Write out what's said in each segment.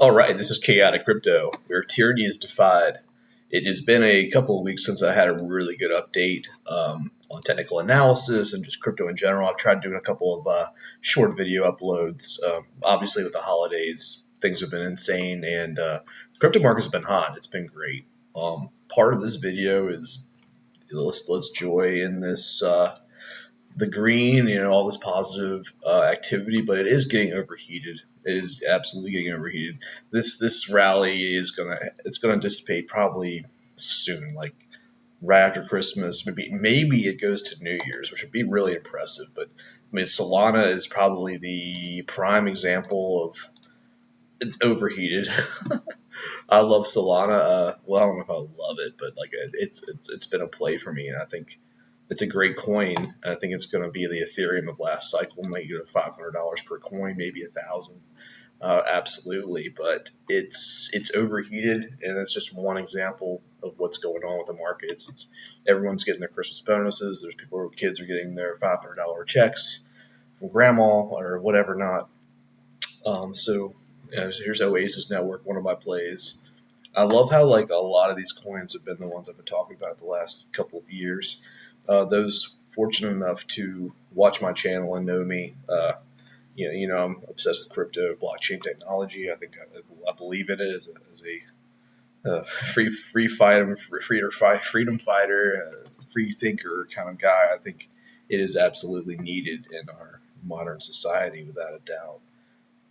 All right, this is KaotiK Crypto, where tyranny is defied. It has been a couple of weeks since I had a really good update on technical analysis and just crypto in general. I've tried doing a couple of short video uploads. Obviously, with the holidays, things have been insane, and the crypto market has been hot. It's been great. Part of this video is let's joy in this the green, all this positive activity, but it is getting overheated. It is absolutely getting overheated. This rally is gonna dissipate probably soon, like right after Christmas. Maybe it goes to New Year's, which would be really impressive. But I mean, Solana is probably the prime example of it's overheated. I love Solana. Well, I don't know if I love it, but like it's been a play for me, and I think it's a great coin. I think it's going to be the Ethereum of last cycle, maybe $500 per coin, maybe $1,000. Absolutely, but it's overheated, and it's just one example of what's going on with the market. It's everyone's getting their Christmas bonuses. There's people, kids are getting their $500 checks from grandma or whatever not. Here's Oasis Network, one of my plays. I love how like a lot of these coins have been the ones I've been talking about the last couple of years. Those fortunate enough to watch my channel and know me, I'm obsessed with crypto, blockchain technology. I think I believe in it as a freedom fighter, free thinker kind of guy. I think it is absolutely needed in our modern society, without a doubt.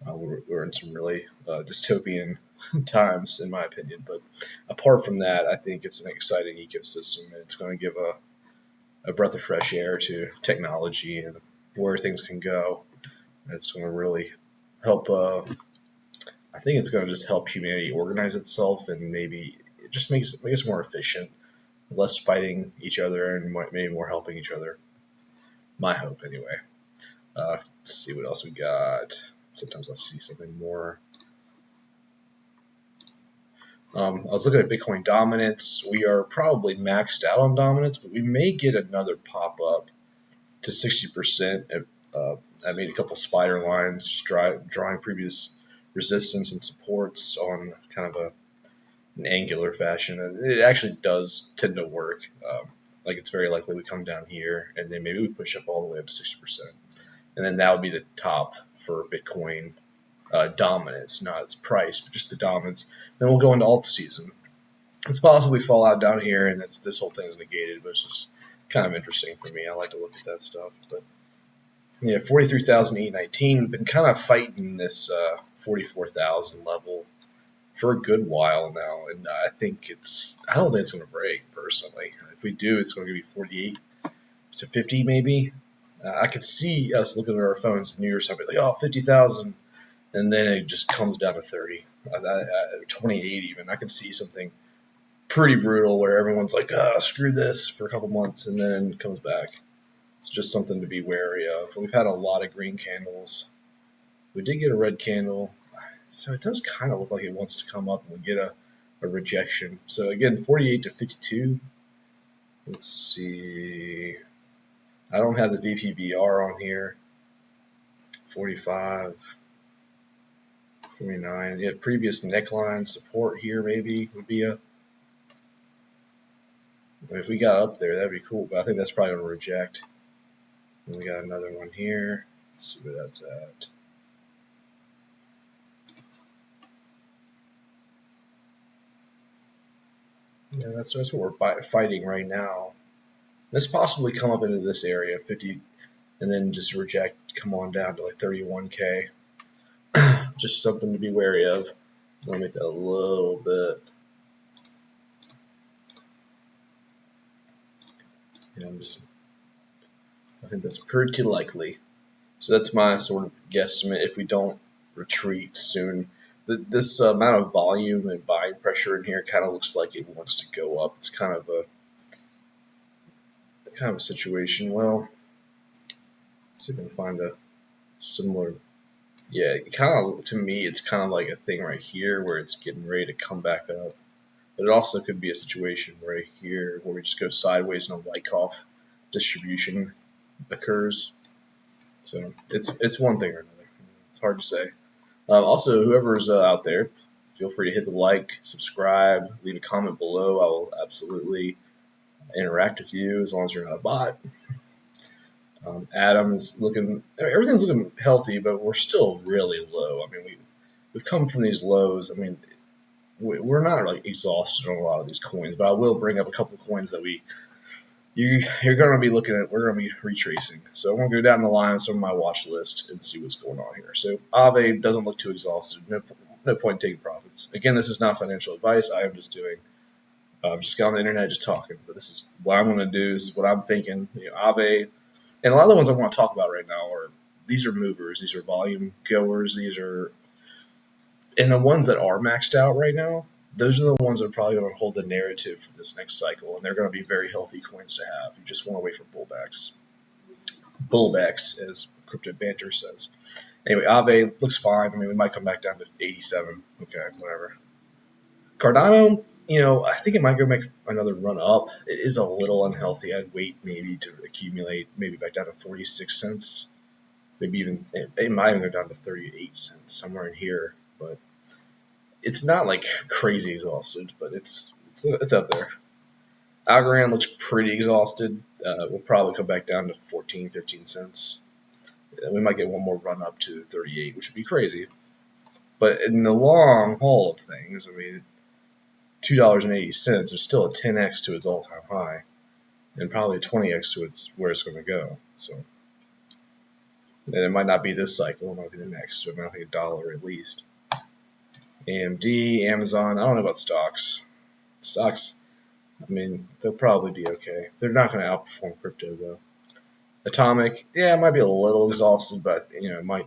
We're in some really dystopian times, in my opinion. But apart from that, I think it's an exciting ecosystem, and it's going to give a breath of fresh air to technology and where things can go. It's going to really help. I think it's going to just help humanity organize itself, and maybe it just make us more efficient, less fighting each other, and maybe more helping each other. My hope, anyway. Let's see what else we got. Sometimes I'll see something more. I was looking at Bitcoin dominance. We are probably maxed out on dominance, but we may get another pop up to 60%. I made a couple spider lines, just drawing previous resistance and supports on kind of an angular fashion. It actually does tend to work. Like it's very likely we come down here, and then maybe we push up all the way up to 60%. And then that would be the top for Bitcoin dominance, not its price, but just the dominance. Then we'll go into alt season. It's possible we fall out down here, and this whole thing is negated, but it's just kind of interesting for me. I like to look at that stuff. But 43,819. We've been kind of fighting this 44,000 level for a good while now, and I don't think it's going to break personally. If we do, it's going to be 48 to 50 maybe. I could see us looking at our phones in New Year's something like 50,000, and then it just comes down to 30, 28 even. I could see something pretty brutal where everyone's like, screw this for a couple months, and then it comes back. It's just something to be wary of. We've had a lot of green candles. We did get a red candle, so it does kind of look like it wants to come up, and we get a rejection. So again, 48 to 52. Let's see. I don't have the VPVR on here. 45, 49. Yeah, previous neckline support here maybe would be if we got up there, that'd be cool. But I think that's probably going to reject. And we got another one here. Let's see where that's at. Yeah, that's what we're fighting right now. Let's possibly come up into this area, 50, and then just reject, come on down to like 31K. Just something to be wary of. Let me make that a little bit. Yeah, I think that's pretty likely. So that's my sort of guesstimate if we don't retreat soon. This amount of volume and buying pressure in here kind of looks like it wants to go up. It's kind of a situation. Well, let's see if I can find a similar. Yeah, to me, it's kind of like a thing right here where it's getting ready to come back up. But it also could be a situation right here where we just go sideways and a Wyckoff distribution occurs. So it's one thing or another. It's hard to say. Also, whoever's out there, feel free to hit the like, subscribe, leave a comment below. I will absolutely interact with you as long as you're not a bot. Adam is looking, everything's looking healthy, but we're still really low. I mean, we've come from these lows. I mean, we're not like exhausted on a lot of these coins, but I will bring up a couple of coins that you're going to be looking at. We're going to be retracing. So I'm going to go down the line of some of my watch list and see what's going on here. So Aave doesn't look too exhausted. No point in taking profits. Again, this is not financial advice. I am just doing. I'm just on the internet just talking. But this is what I'm going to do. This is what I'm thinking. Aave, and a lot of the ones I want to talk about right now these are movers. These are volume goers. And the ones that are maxed out right now, those are the ones that are probably going to hold the narrative for this next cycle, and they're going to be very healthy coins to have. You just want to wait for bullbacks. Bullbacks, as Crypto Banter says. Anyway, Aave looks fine. I mean, we might come back down to 87. Okay, whatever. Cardano, I think it might go make another run up. It is a little unhealthy. I'd wait maybe to accumulate maybe back down to 46 cents. Maybe even, it might even go down to 38 cents, somewhere in here. But it's not like crazy exhausted, but it's up there. Algorand looks pretty exhausted. We'll probably come back down to 14, 15 cents. We might get one more run up to 38, which would be crazy. But in the long haul of things, I mean, $2.80 is still a 10x to its all-time high, and probably a 20x to where it's going to go. So, and it might not be this cycle; it might be the next. So it might be $1 at least. AMD, Amazon. I don't know about stocks. Stocks, I mean, they'll probably be okay. They're not going to outperform crypto, though. Atomic, yeah, it might be a little exhausted, but, it might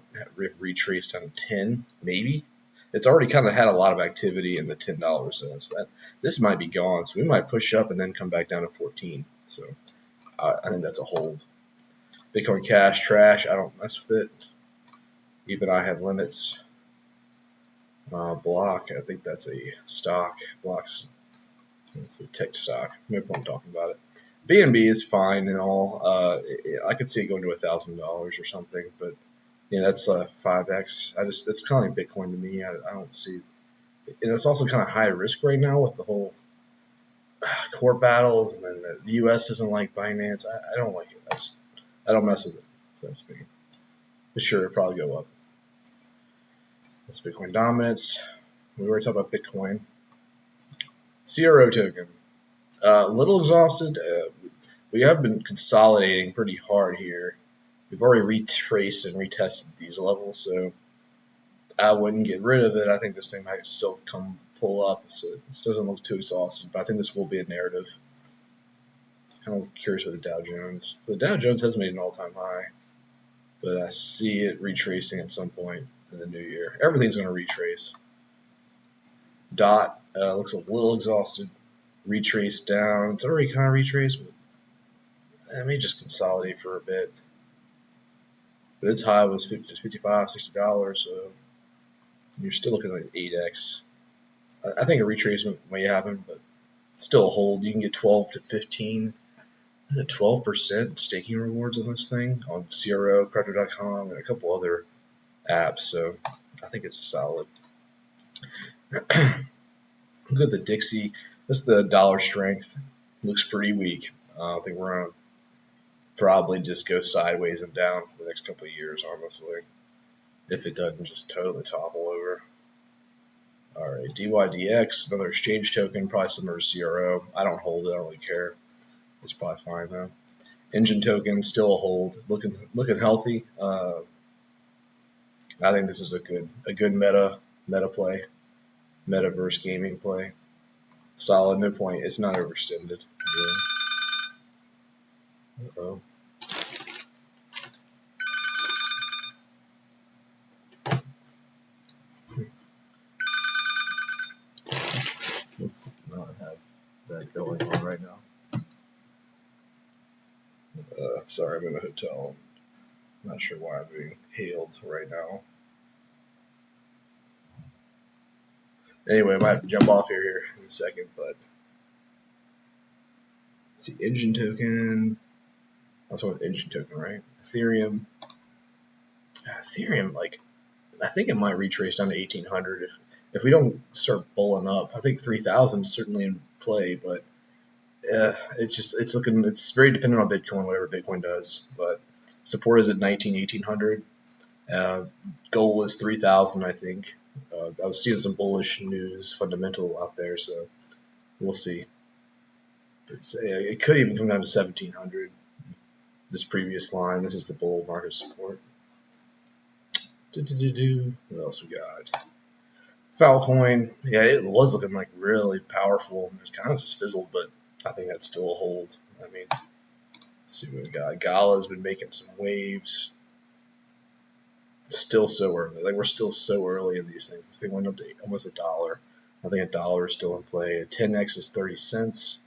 retrace down to 10, maybe. It's already kind of had a lot of activity in the $10 zone, so this might be gone. So we might push up and then come back down to 14. So I think that's a hold. Bitcoin Cash, trash. I don't mess with it. Even I have limits. Block, I think that's a stock. Block's, it's a tech stock. No point talking about it. BNB is fine and all. I could see it going to $1,000 or something, but that's 5x. It's kind of like Bitcoin to me. I don't see, and it's also kind of high risk right now with the whole court battles, and then the U.S. doesn't like Binance. I don't like it. I don't mess with it. So that's me. But sure, it'll probably go up. That's Bitcoin dominance. We already talked about Bitcoin. CRO token. A little exhausted. We have been consolidating pretty hard here. We've already retraced and retested these levels, so I wouldn't get rid of it. I think this thing might still come pull up, so this doesn't look too exhausted, but I think this will be a narrative. Kind of curious with the Dow Jones. The Dow Jones has made an all-time high, but I see it retracing at some point in the new year. Everything's going to retrace. DOT looks a little exhausted. Retrace down. It's already kind of retraced, but let me just consolidate for a bit. But its high was $55, $60, so you're still looking at 8x. I think a retracement may happen, but still a hold. You can get 12 to 15. Is it 12% staking rewards on this thing on CRO, Crypto.com, and a couple other apps. So I think it's solid. Look at the Dixie. This is the dollar strength. Looks pretty weak. I think we're going to probably just go sideways and down for the next couple of years, honestly, if it doesn't just totally topple over. All right, DYDX, another exchange token, probably similar to CRO. I don't hold it. I don't really care. It's probably fine, though. Engine token, still a hold. Looking healthy. I think this is a good meta play, metaverse gaming play. Solid, no point. It's not overextended. Uh-oh. Let's not have that going on right now. Sorry, I'm in a hotel. I'm not sure why I'm being hailed right now. Anyway, I might have to jump off here in a second, but see, engine token. I was talking about engine token, right? Ethereum, like, I think it might retrace down to 1800 if we don't start bulling up. I think 3000 is certainly in play, but it's very dependent on Bitcoin, whatever Bitcoin does. But support is at 1800. Goal is 3000, I think. I was seeing some bullish news fundamental out there, so we'll see. It could even come down to 1700. This previous line, this is the bull market support. What else we got? Filecoin, yeah, it was looking like really powerful. It kind of just fizzled, but I think that's still a hold. I mean, let's see what we got. Gala's been making some waves. Still so early. Like, we're still so early in these things. This thing went up to almost $1. I think $1 is still in play. A 10x is 30 cents.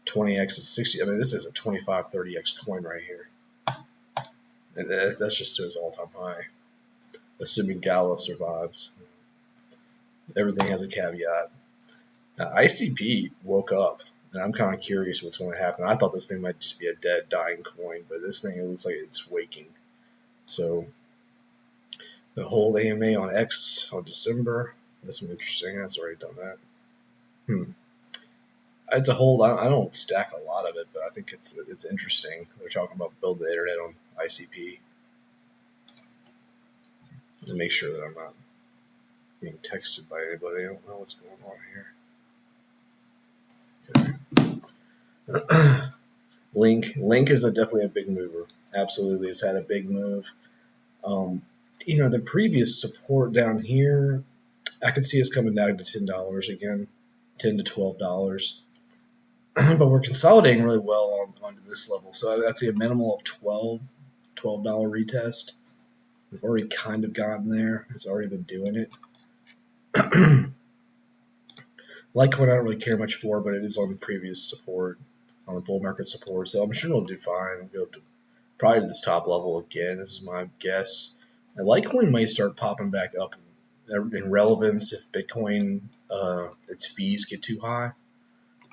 20x is 60. I mean, this is a 25, 30x coin right here. And that's just to its all-time high. Assuming Gala survives. Everything has a caveat. ICP woke up, and I'm kind of curious what's going to happen. I thought this thing might just be a dead, dying coin, but this thing, it looks like it's waking. So the whole AMA on X on December, that's interesting. That's already done that. It's a hold. I don't stack a lot of it, but I think it's interesting. They're talking about build the internet on ICP. To make sure that I'm not being texted by anybody. I don't know what's going on here. Okay. Link is definitely a big mover. Absolutely, it's had a big move. The previous support down here, I could see us coming down to $10 again, $10 to $12. But we're consolidating really well onto this level. So I'd say a minimal of $12 retest. We've already kind of gotten there. It's already been doing it. Litecoin I don't really care much for, but it is on the previous support, on the bull market support. So I'm sure it'll do fine. It'll go up to probably to this top level again. This is my guess. And Litecoin might start popping back up in relevance if Bitcoin, its fees get too high.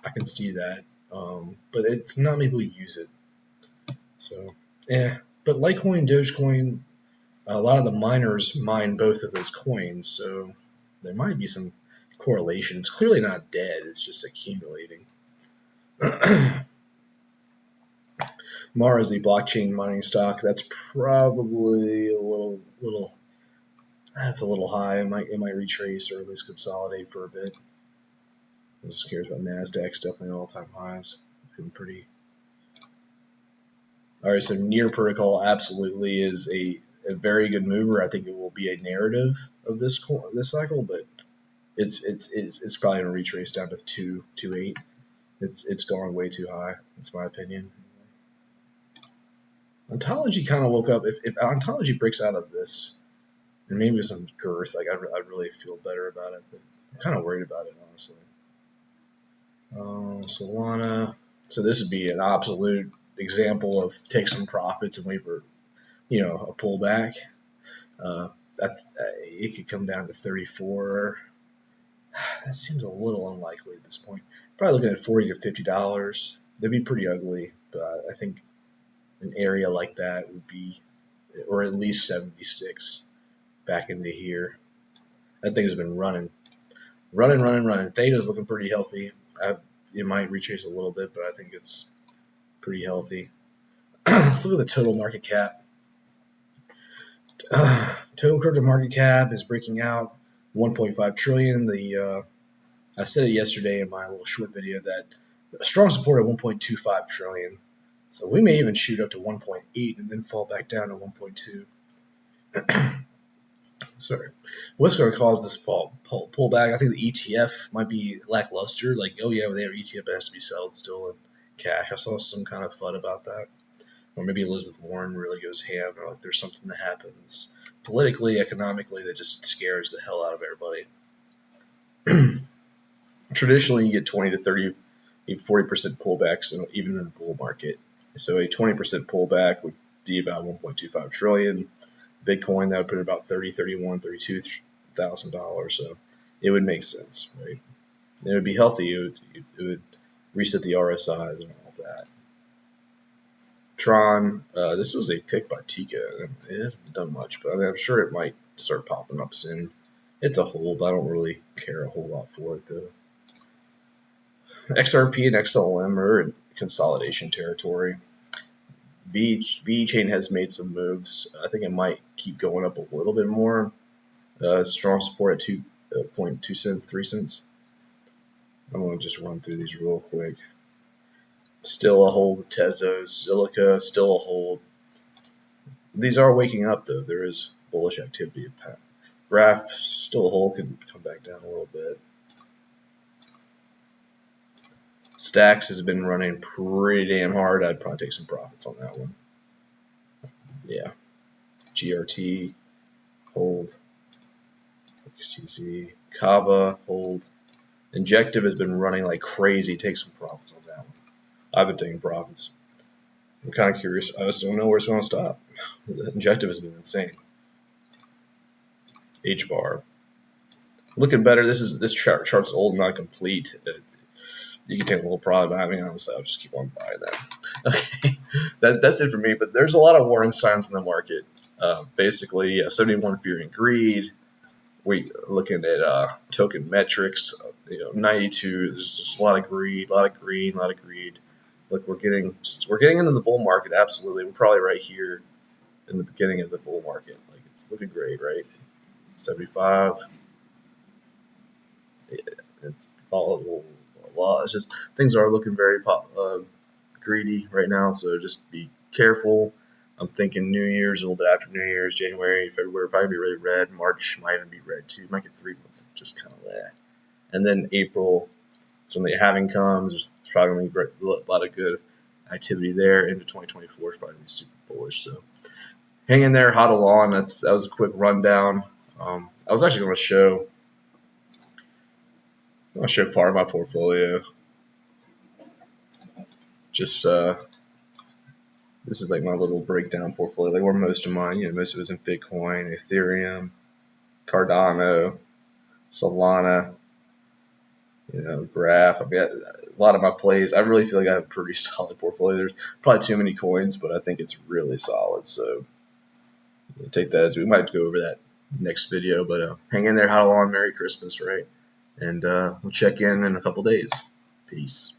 I can see that. But it's not many people use it. So, But Litecoin, Dogecoin, a lot of the miners mine both of those coins, so there might be some correlation. It's clearly not dead. It's just accumulating. Mara is the blockchain mining stock. That's probably a little. That's a little high. It might retrace or at least consolidate for a bit. I'm just curious about Nasdaq's definitely all-time highs. Looking pretty. All right, so near protocol absolutely is a very good mover. I think it will be a narrative of this cycle, but it's probably going to retrace down to 2.28. It's gone way too high. That's my opinion. Ontology kind of woke up. If Ontology breaks out of this, and maybe with some girth, like I'd really feel better about it. But I'm kind of worried about it, honestly. Solana. So this would be an absolute example of take some profits and wait for, a pullback. It could come down to 34. That seems a little unlikely at this point. Probably looking at $40 to $50. That'd be pretty ugly, but I think an area like that would be, or at least 76 back into here. That thing has been running. Theta's looking pretty healthy. It might retrace a little bit, but I think it's pretty healthy. Let's look at the total market cap. Total crypto market cap is breaking out 1.5 trillion. I said it yesterday in my little short video that a strong support at 1.25 trillion. So we may even shoot up to 1.8 and then fall back down to 1.2. Sorry. What's going to cause this pullback? I think the ETF might be lackluster. Like, oh yeah, they have ETF, but it has to be settled still in cash. I saw some kind of FUD about that. Or maybe Elizabeth Warren really goes ham, or like there's something that happens politically, economically, that just scares the hell out of everybody. Traditionally, you get 20 to 30, 40% pullbacks, even in a bull market. So a 20% pullback would be about 1.25 trillion. Bitcoin, that would put it about $30,000, $31,000, $32,000. So it would make sense, right? It would be healthy. It would reset the RSIs and all of that. Tron, this was a pick by Tika. It hasn't done much, but I'm sure it might start popping up soon. It's a hold. I don't really care a whole lot for it though. XRP and XLM are in consolidation territory. VeChain has made some moves. I think it might keep going up a little bit more. Strong support at 2.2 cents, 3 cents. I'm going to just run through these real quick. Still a hold with Tezos. Silica, still a hold. These are waking up, though. There is bullish activity. Graph, still a hold, can come back down a little bit. Stacks has been running pretty damn hard. I'd probably take some profits on that one. Yeah. GRT, hold. XTZ, Kava, hold. Injective has been running like crazy. Take some profits on that one. I've been taking profits. I'm kind of curious. I just don't know where it's going to stop. Injective has been insane. H-bar. Looking better. This chart's old, not complete. You can take a little profit, but I mean, honestly, I'll just keep on buying them. Okay, that's it for me. But there's a lot of warning signs in the market. Basically, 71 fear and greed. We looking at token metrics. 92. There's just a lot of greed, a lot of greed. Look, we're getting into the bull market. Absolutely, we're probably right here in the beginning of the bull market. Like, it's looking great, right? 75. Yeah, it's volatile. It's just things are looking very greedy right now. So just be careful. I'm thinking New Year's, a little bit after New Year's, January, February, probably be really red. March might even be red too. Might get 3 months of just kind of that. And then April, so when the halving comes, there's probably going to be a lot of good activity there. Into 2024 is probably going to be super bullish. So hang in there, hodl on. That was a quick rundown. I was actually going to show part of my portfolio. Just this is like my little breakdown portfolio, like where most of mine, most of it is in Bitcoin, Ethereum, Cardano, Solana, Graph. I mean, a lot of my plays, I really feel like I have a pretty solid portfolio. There's probably too many coins, but I think it's really solid. So take that as we might go over that next video, but hang in there, hodl on, Merry Christmas, right? And we'll check in a couple days. Peace.